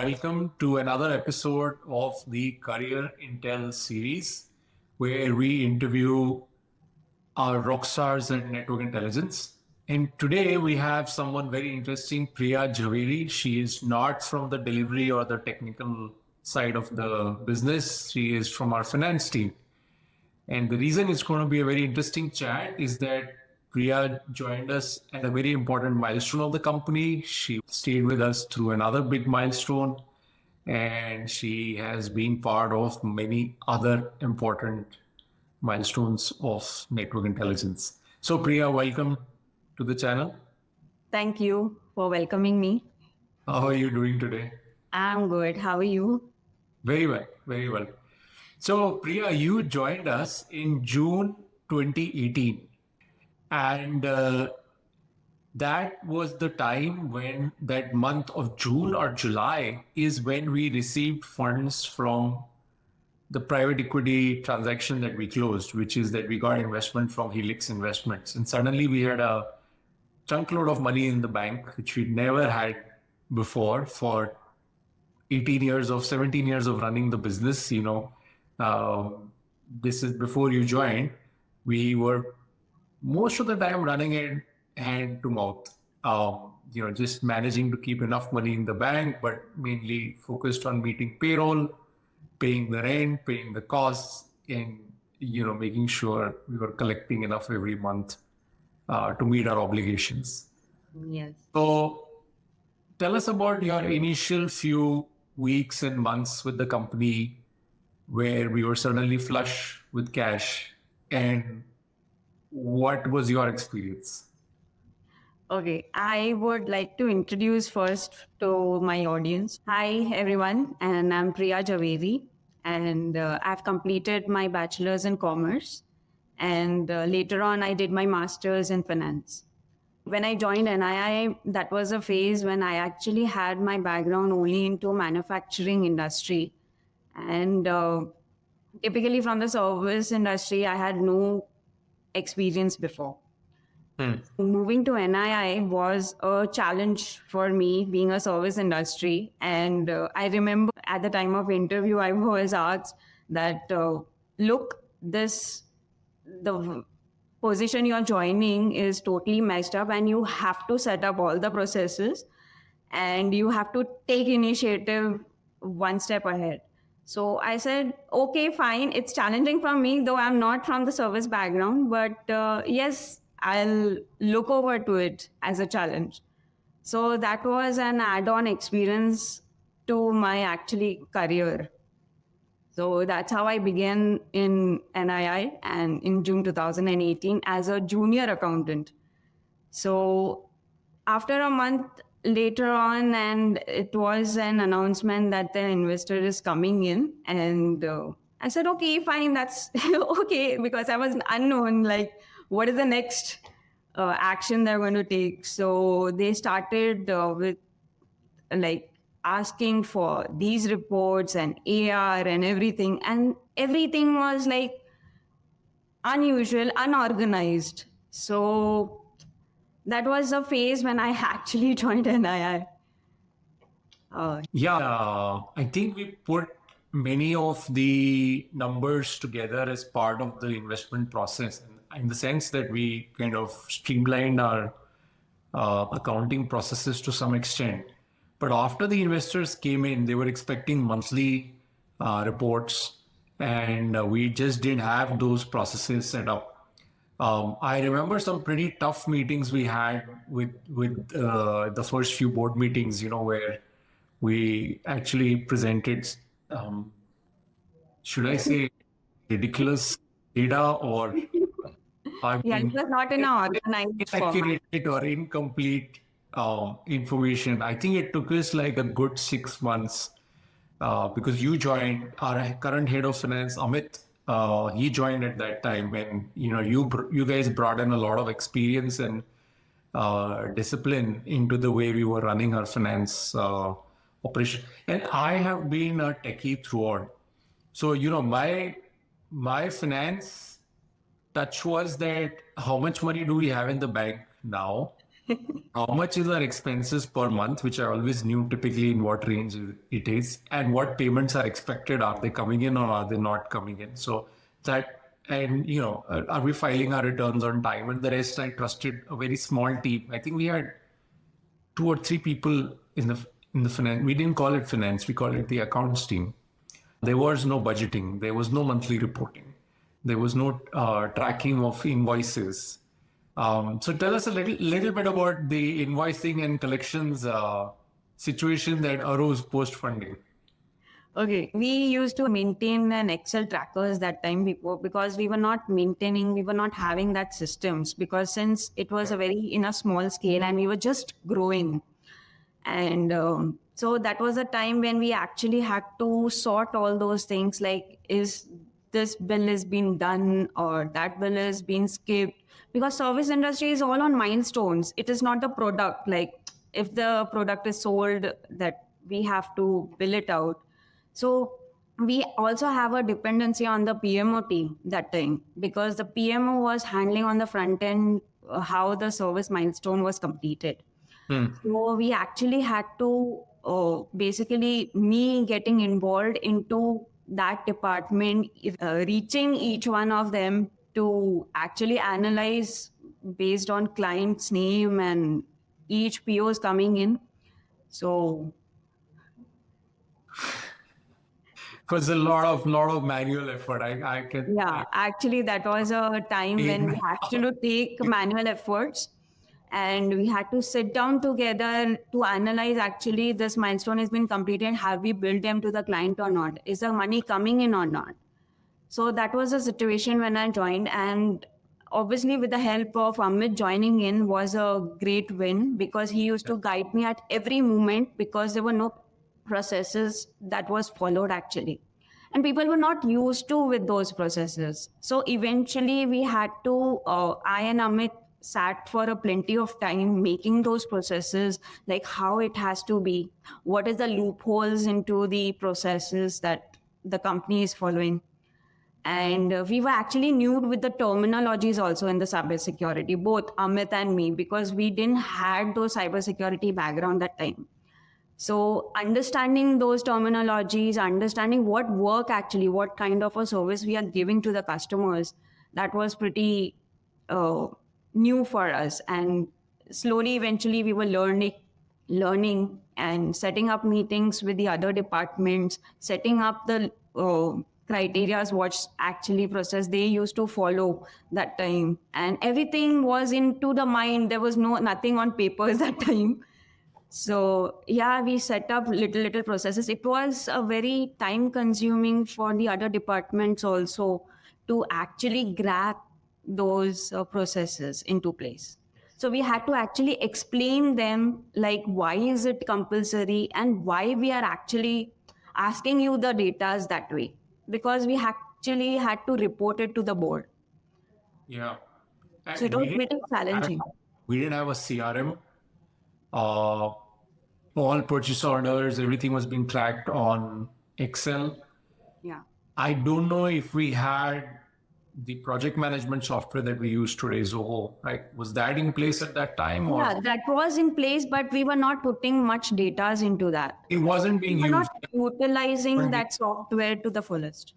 welcome to another episode of the Career Intel series, where we interview our rock stars in network intelligence. And today we have someone very interesting, Priya Jhaveri. She is not from the delivery or the technical side of the business. She is from our finance team. And the reason it's going to be a very interesting chat is that Priya joined us at a very important milestone of the company. She stayed with us through another big milestone, and she has been part of many other important milestones of network intelligence. So, Priya, welcome to the channel. Thank you for welcoming me. How are you doing today? I'm good. How are you? Very well, very well. So, Priya, you joined us in June 2018. And that was the time when that month of June or July is when we received funds from the private equity transaction that we closed, which is that we got investment from Helix Investments. And suddenly we had a chunk load of money in the bank, which we'd never had before for 17 years of running the business. This is before you joined. We were most of the time running it hand to mouth, just managing to keep enough money in the bank, but mainly focused on meeting payroll, paying the rent, paying the costs, and, making sure we were collecting enough every month to meet our obligations. Yes. So tell us about your initial few weeks and months with the company where we were suddenly flush with cash, and what was your experience? Okay. I would like to introduce first to my audience. Hi, everyone. And I'm Priya Jhaveri. And I've completed my bachelor's in commerce. And later on, I did my master's in finance. When I joined NII, that was a phase when I actually had my background only into manufacturing industry. And typically from the service industry, I had no experience before. Moving to NII was a challenge for me, being a service industry. And I remember at the time of interview, I was asked that, look, the position you're joining is totally messed up, and you have to set up all the processes and you have to take initiative one step ahead. So I said, okay, fine. It's challenging for me, though I'm not from the service background, but yes, I'll look over to it as a challenge. So that was an add-on experience to my actually career. So that's how I began in NII and in June 2018 as a junior accountant. So after a month later on, and it was an announcement that the investor is coming in, and I said, okay, fine, that's okay, because I was unknown, like what is the next action they're going to take. So they started with asking for these reports and AR and everything was like unusual, unorganized. So that was a phase when I actually joined NII. I think we put many of the numbers together as part of the investment process, in the sense that we kind of streamlined our accounting processes to some extent. But after the investors came in, they were expecting monthly reports, and we just didn't have those processes set up. I remember some pretty tough meetings we had with the first few board meetings, where we actually presented, should I say, ridiculous data, or it was not in an organized format. Inaccurate or incomplete information. I think it took us like a good 6 months because you joined, our current head of finance, Amit. He joined at that time, and you guys brought in a lot of experience and discipline into the way we were running our finance operation. And I have been a techie throughout. So, my finance touch was that how much money do we have in the bank now? How much is our expenses per month, which I always knew typically in what range it is, and what payments are expected? Are they coming in or are they not coming in? So that, and are we filing our returns on time? And the rest, I trusted a very small team. I think we had two or three people in the finance. We didn't call it finance; we called it the accounts team. There was no budgeting. There was no monthly reporting. There was no tracking of invoices. So tell us a little bit about the invoicing and collections situation that arose post funding. Okay, we used to maintain an Excel trackers that time before because we were not maintaining, we were not having that systems because since it was a very in a small scale and we were just growing. And so that was a time when we actually had to sort all those things like, is this bill is being done or that bill is being skipped? Because service industry is all on milestones. It is not the product. Like if the product is sold, that we have to bill it out. So we also have a dependency on the PMO team that time because the PMO was handling on the front end how the service milestone was completed. So we actually had to basically me getting involved into that department, reaching each one of them to actually analyze based on client's name and each POs coming in. So It was a lot of manual effort. I can. yeah, actually that was a time when we had to take manual efforts and we had to sit down together to analyze actually this milestone has been completed. Have we billed them to the client or not? Is the money coming in or not? So that was a situation when I joined, and obviously with the help of Amit joining in was a great win because he used to guide me at every moment because there were no processes that was followed actually. And people were not used to with those processes. So eventually we had to, I and Amit sat for a plenty of time making those processes, like how it has to be, what is the loopholes into the processes that the company is following. And we were actually nude with the terminologies also in the cybersecurity, both Amit and me, because we didn't had those cybersecurity background that time. So understanding those terminologies, understanding what work actually, what kind of a service we are giving to the customers, that was pretty uh, new for us. And slowly, eventually, we were learning and setting up meetings with the other departments, setting up the criterias what's actually process they used to follow that time, and everything was into the mind. There was nothing on papers that time. So yeah, we set up little processes. It was a very time consuming for the other departments also to actually grab those processes into place. So we had to actually explain them like why is it compulsory and why we are actually asking you the data that way, because we actually had to report it to the board. Yeah. So it We was didn't, pretty challenging. we didn't have a CRM. Uh, all purchase orders, everything was being tracked on Excel. Yeah. I don't know if we had the project management software that we use today, Zoho. Like, was that in place at that time, or Yeah, that was in place, but we were not putting much data into that. it wasn't being We were not used? utilizing that software to the fullest.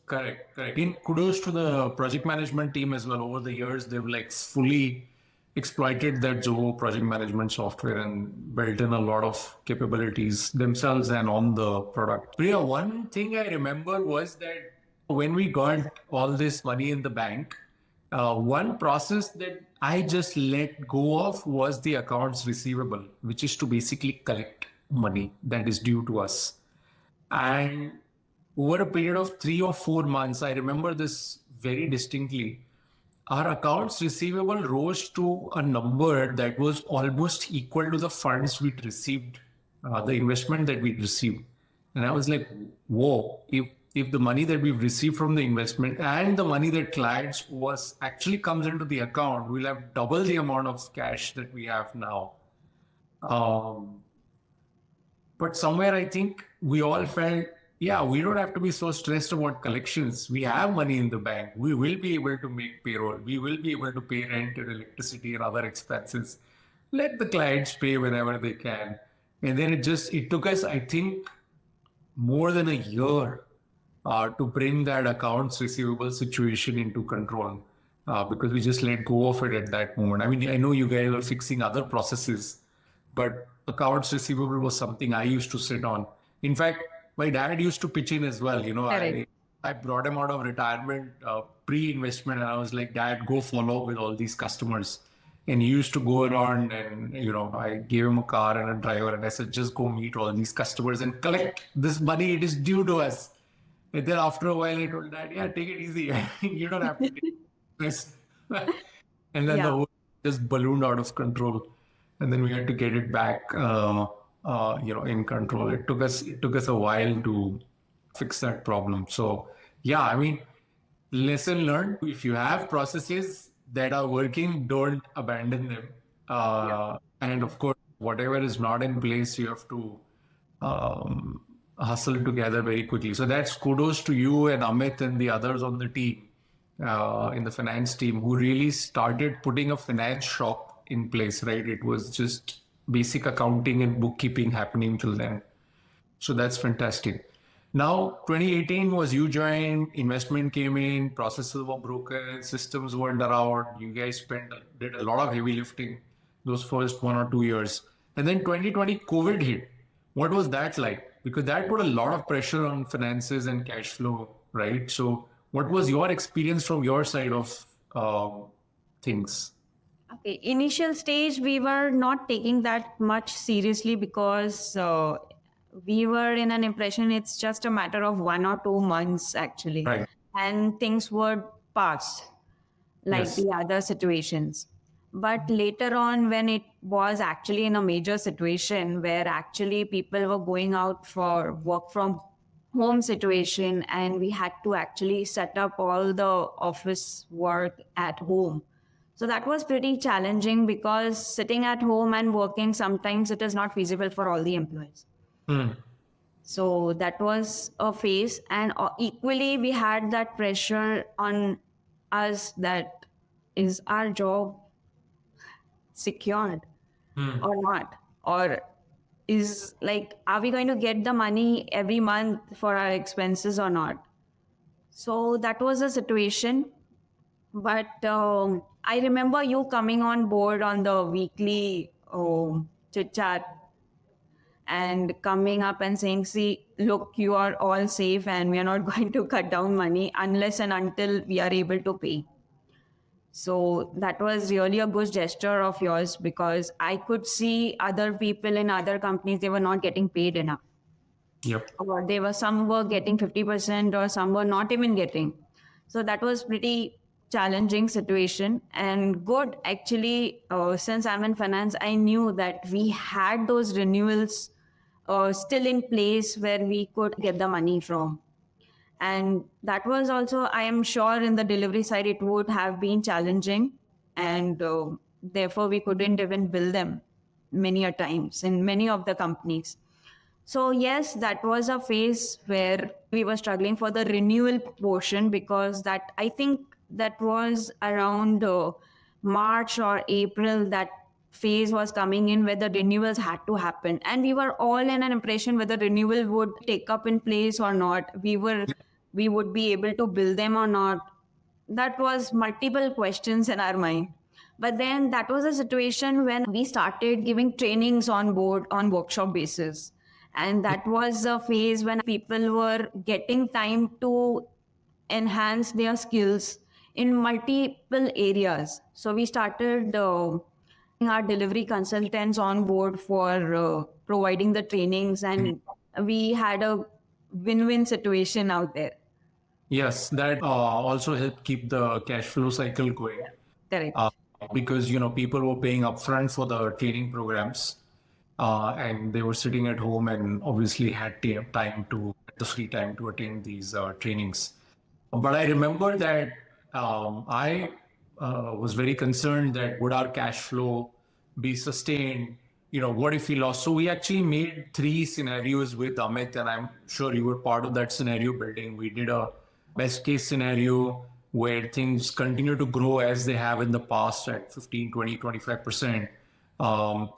Correct, correct. In kudos to the project management team as well. Over the years, they've like fully exploited that Zoho project management software and built in a lot of capabilities themselves and on the product. Priya, one thing I remember was that when we got all this money in the bank, one process that I just let go of was the accounts receivable, which is to basically collect money that is due to us. And over a period of 3 or 4 months, I remember this very distinctly. Our accounts receivable rose to a number that was almost equal to the funds we'd received, the investment that we'd received. And I was like, whoa, if the money that we've received from the investment and the money that clients was actually comes into the account, we'll have double the amount of cash that we have now. Um, but somewhere I think we all felt, yeah, we don't have to be so stressed about collections. We have money in the bank. We will be able to make payroll. We will be able to pay rent and electricity and other expenses. let the clients pay whenever they can. And then it took us, I think, more than a year to bring that accounts receivable situation into control because we just let go of it at that moment. I mean, I know you guys are fixing other processes, but accounts receivable was something I used to sit on. In fact, my dad used to pitch in as well. Correct. I brought him out of retirement pre-investment, and I was like, Dad, go follow up with all these customers. And he used to go around, and I gave him a car and a driver, and I said, just go meet all these customers and collect this money. It is due to us. And then after a while, I told Dad, yeah, take it easy. You don't have to take this. And then the Yeah. whole just ballooned out of control, and then we had to get it back, in control. It took us a while to fix that problem. So yeah, I mean, lesson learned. If you have processes that are working, don't abandon them. And of course, whatever is not in place, you have to hustle together very quickly. So that's kudos to you and Amit and the others on the team, in the finance team, who really started putting a finance shop in place, right? It was just basic accounting and bookkeeping happening till then. So that's fantastic. Now, 2018 was you joined, investment came in, processes were broken, systems weren't around. You guys did a lot of heavy lifting those first 1 or 2 years. And then 2020, COVID hit. What was that like? Because that put a lot of pressure on finances and cash flow, right? So, what was your experience from your side of things? Okay. Initial stage, we were not taking that much seriously because we were in an impression it's just a matter of 1 or 2 months actually, Right. and things would pass like Yes. the other situations. But later on, when it was actually in a major situation where actually people were going out for work from home situation, and we had to actually set up all the office work at home. So that was pretty challenging because sitting at home and working, sometimes it is not feasible for all the employees. Hmm. So that was a phase. And equally, we had that pressure on us that is our job secured or not? Or is like, are we going to get the money every month for our expenses or not? So that was the situation. But I remember you coming on board on the weekly chit chat and coming up and saying, see, look, you are all safe and we are not going to cut down money unless and until we are able to pay. So that was really a good gesture of yours because I could see other people in other companies, they were not getting paid enough. Yep. Or some were getting 50% or some were not even getting. So that was pretty challenging situation and good actually. Since I'm in finance, I knew that we had those renewals still in place where we could get the money from. And that was also, I am sure, in the delivery side, it would have been challenging. And therefore, we couldn't even bill them many a times in many of the companies. So, yes, that was a phase where we were struggling for the renewal portion because that I think that was around March or April that phase was coming in where the renewals had to happen. And we were all in an impression whether renewal would take up in place or not. We would be able to bill them or not. That was multiple questions in our mind. But then that was a situation when we started giving trainings on board on workshop basis. And that was a phase when people were getting time to enhance their skills in multiple areas. So we started our delivery consultants on board for providing the trainings, and we had a win-win situation out there. Yes, that also helped keep the cash flow cycle going. Correct. Because people were paying upfront for the training programs, and they were sitting at home and obviously had the free time to attend these trainings. But I remember that I was very concerned that would our cash flow be sustained? What if we lost? So we actually made 3 scenarios with Amit, and I'm sure you were part of that scenario building. We did a best case scenario where things continue to grow as they have in the past at 15, 20, 25%.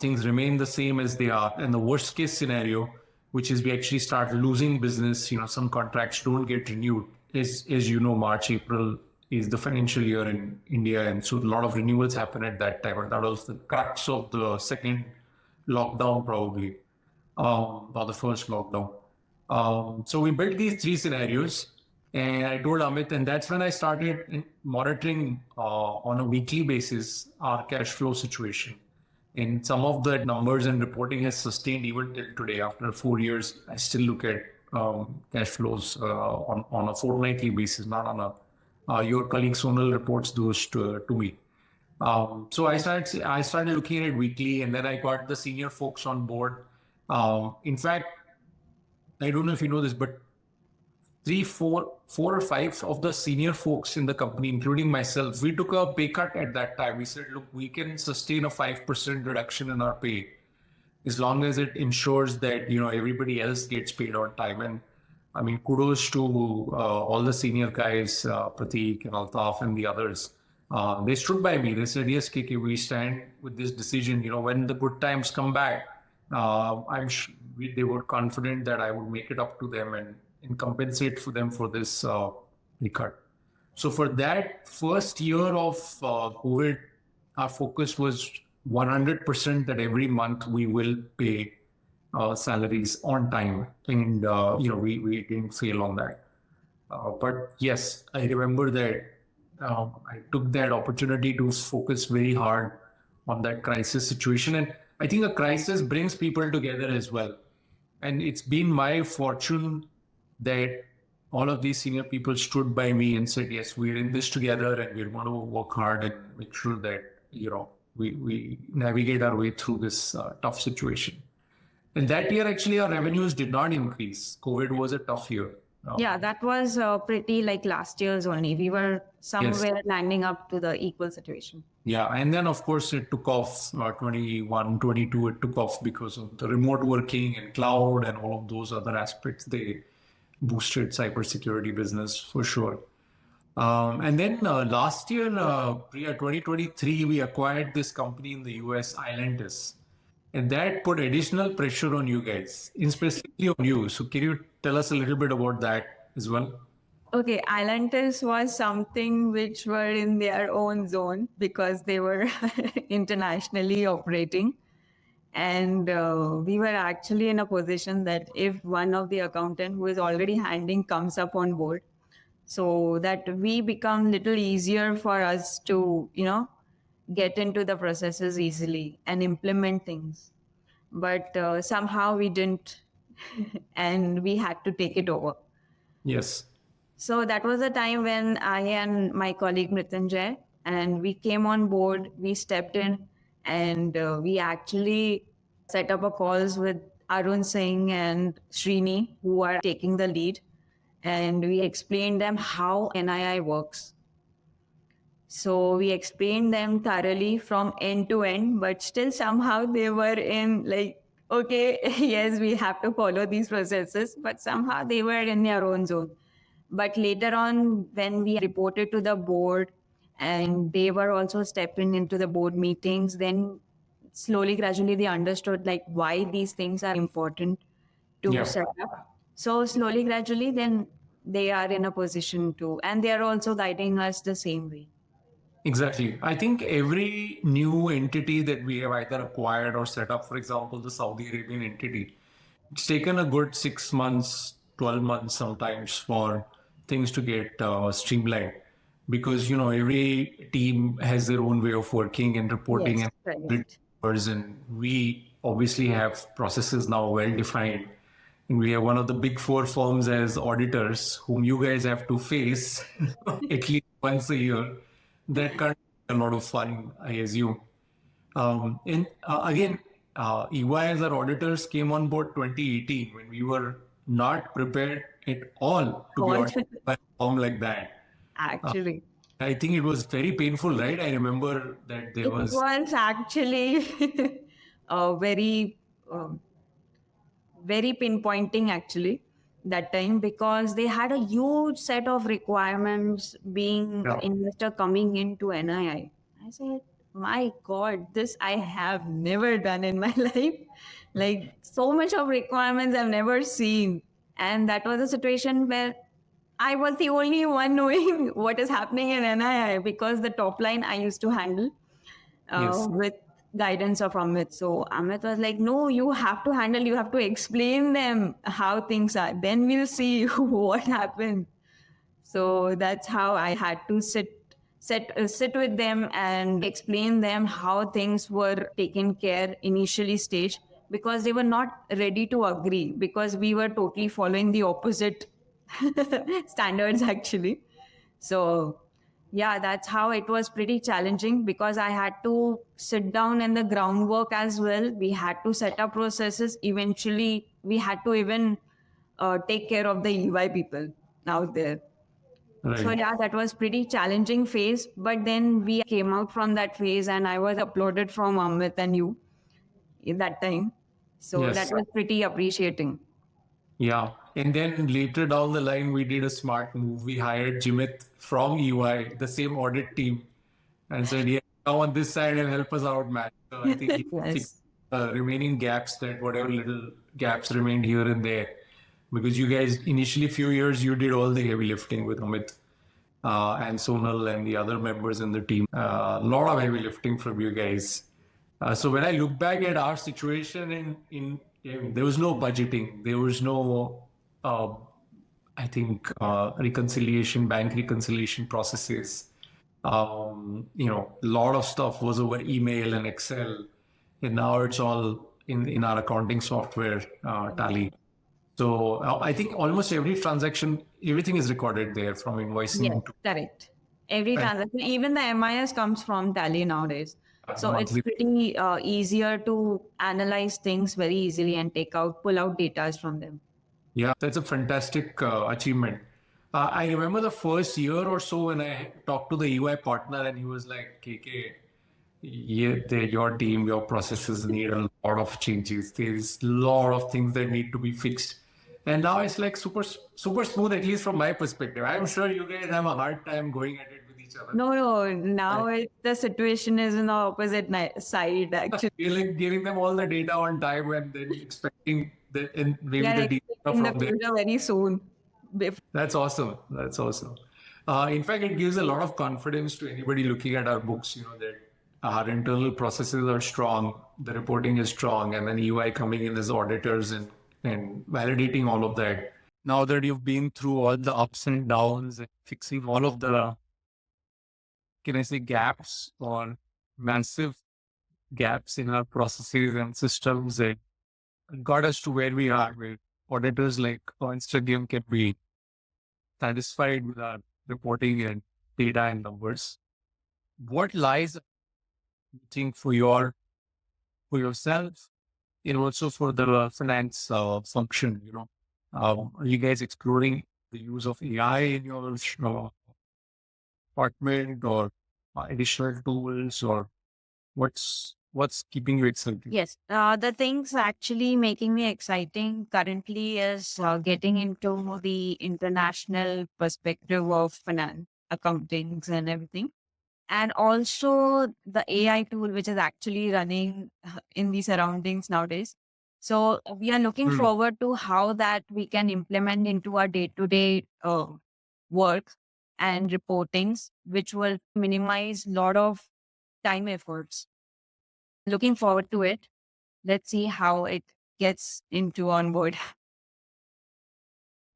things remain the same as they are. And the worst case scenario, which is we actually start losing business, some contracts don't get renewed, is, as you know, March, April is the financial year in India. And so a lot of renewals happen at that time. And that was the crux of the second lockdown, probably, or the first lockdown. So we built these three scenarios, and I told Amit, and that's when I started monitoring on a weekly basis our cash flow situation. And some of the numbers and reporting has sustained even till today. After 4 years, I still look at cash flows on a fortnightly basis, not on a. Your colleague Sonal reports those to me. So I started looking at it weekly, and then I got the senior folks on board. In fact, I don't know if you know this, but four or five of the senior folks in the company, including myself, we took a pay cut at that time. We said, look, we can sustain a 5% reduction in our pay as long as it ensures that everybody else gets paid on time. And I mean, kudos to all the senior guys, Prateek and Altaf and the others. They stood by me. They said, yes, Kiki, we stand with this decision. When the good times come back, they were confident that I would make it up to them and compensate for them for this pay cut. So for that first year of COVID, our focus was 100% that every month we will pay salaries on time, and we didn't fail on that. But yes, I remember that I took that opportunity to focus very hard on that crisis situation, and I think a crisis brings people together as well. And it's been my fortune that all of these senior people stood by me and said, yes, we're in this together and we're going to work hard and make sure that, we navigate our way through this tough situation. And that year, actually, our revenues did not increase. COVID was a tough year. Yeah, that was pretty like last year's only. We were somewhere landing up to the equal situation. Yeah, and then of course it took off 21, 22, it took off because of the remote working and cloud and all of those other aspects. They boosted cybersecurity business for sure. And then last year, Priya, 2023, we acquired this company in the US, Islandus. And that put additional pressure on you guys, specifically on you. So can you tell us a little bit about that as well? Okay, Islandus was something which were in their own zone because they were internationally operating. And we were actually in a position that if one of the accountant who is already handling comes up on board, so that we become little easier for us to, get into the processes easily and implement things. But somehow we didn't, and we had to take it over. Yes. So that was a time when I and my colleague Mrityunjay, and we came on board, we stepped in, and we actually set up a calls with Arun Singh and Srini, who are taking the lead. And we explained them how NII works. So we explained them thoroughly from end to end, but still somehow they were in like, okay, yes, we have to follow these processes, but somehow they were in their own zone. But later on, when we reported to the board and they were also stepping into the board meetings, then slowly, gradually, they understood like why these things are important to set up. So slowly, gradually, then they are in a position to, and they are also guiding us the same way. Exactly. I think every new entity that we have either acquired or set up, for example, the Saudi Arabian entity, it's taken a good 6 months, 12 months sometimes for things to get streamlined, because every team has their own way of working and reporting. Yes, and we obviously have processes now well defined, and we have one of the big four firms as auditors whom you guys have to face at least once a year. That can't be a lot of fun, I assume. And again, EY as our auditors came on board 2018 when we were not prepared at all to be audited by a firm like that. Actually, I think it was very painful, right? I remember that there was. It was actually very, very pinpointing actually that time, because they had a huge set of requirements being investor coming into NII. I said, My God, this I have never done in my life. Like so much of requirements I've never seen. And that was a situation where I was the only one knowing what is happening in NII because the top line I used to handle Yes. with guidance of Amit. So Amit was like, no, you have to handle, you have to explain them how things are. Then we'll see what happened. So that's how I had to sit with them and explain them how things were taken care initially stage, because they were not ready to agree because we were totally following the opposite standards actually. So yeah, that's how it was pretty challenging because I had to sit down in the groundwork as well. We had to set up processes. Eventually, we had to even take care of the EY people out there. So Right. yeah, that was pretty challenging phase. But then we came out from that phase, and I was uploaded from Amit and you in that time. So that Yes. was pretty appreciating. Yeah. And then later down the line, we did a smart move. We hired Jimit from EY, the same audit team, and said, yeah, come on this side and help us out, man. So I think he fixed Yes. remaining gaps, that whatever little gaps remained here and there. Because you guys, initially few years, you did all the heavy lifting with Amit and Sonal and the other members in the team. A lot of heavy lifting from you guys. So when I look back at our situation there was no budgeting, there was no, uh, I think, reconciliation, bank reconciliation processes. A lot of stuff was over email and Excel, and now it's all in our accounting software, Tally. So I think almost every transaction, everything is recorded there from Yes, invoicing to correct. Every transaction, even the MIS comes from Tally nowadays. So it's monthly. pretty easier to analyze things very easily and pull out data from them. Yeah, that's a fantastic achievement. I remember the first year or so when I talked to the EY partner, and he was like, KK, yeah, your team, your processes need a lot of changes. There's a lot of things that need to be fixed. And now it's like super smooth, at least from my perspective. I'm sure you guys have a hard time going at it with each other. No, no, Right. now the situation is in the opposite side actually. You're like giving them all the data on time and then expecting and We maybe are the data expecting the from there. future very soon. That's awesome. That's awesome. In fact, it gives a lot of confidence to anybody looking at our books, that our internal processes are strong, the reporting is strong, and then UI coming in as auditors and validating all of that. Now that you've been through all the ups and downs and fixing all of the, can I say, gaps or massive gaps in our processes and systems that got us to where we are, where auditors like coinciding can be satisfied with our reporting and data and numbers. What lies, you think, for yourself and also for the finance function? Are you guys exploring the use of AI in your department or additional tools, or what's keeping you excited? Yes, the things actually making me exciting currently is getting into the international perspective of finance, accountings, and everything. And also the AI tool, which is actually running in the surroundings nowadays. So we are looking Hmm. forward to how that we can implement into our day-to-day work and reportings, which will minimize a lot of time efforts. Looking forward to it. Let's see how it gets into on board.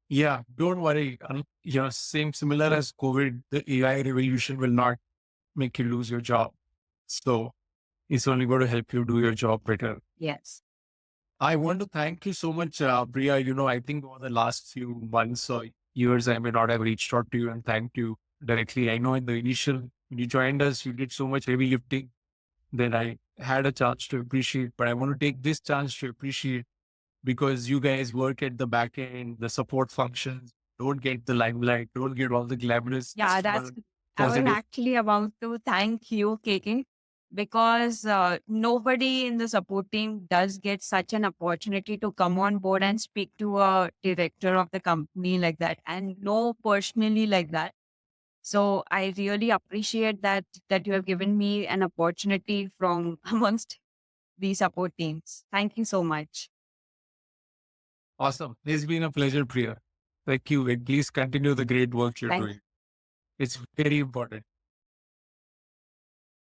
Yeah, don't worry. Same similar as COVID, the AI revolution will not make you lose your job. So it's only going to help you do your job better. Yes. I want to thank you so much, Priya. I think over the last few months or years, I may not have reached out to you and thanked you directly. I know in the initial, when you joined us, you did so much heavy lifting that I had a chance to appreciate, but I want to take this chance to appreciate because you guys work at the back end, the support functions, don't get the limelight, don't get all the glamorous Yeah, that's, I was positive. actually about to thank you, KK, because nobody in the support team does get such an opportunity to come on board and speak to a director of the company like that and know personally like that. So I really appreciate that you have given me an opportunity from amongst the support teams. Thank you so much. Awesome. It's been a pleasure, Priya. Thank you. And please continue the great work you're Thank doing. It's very important.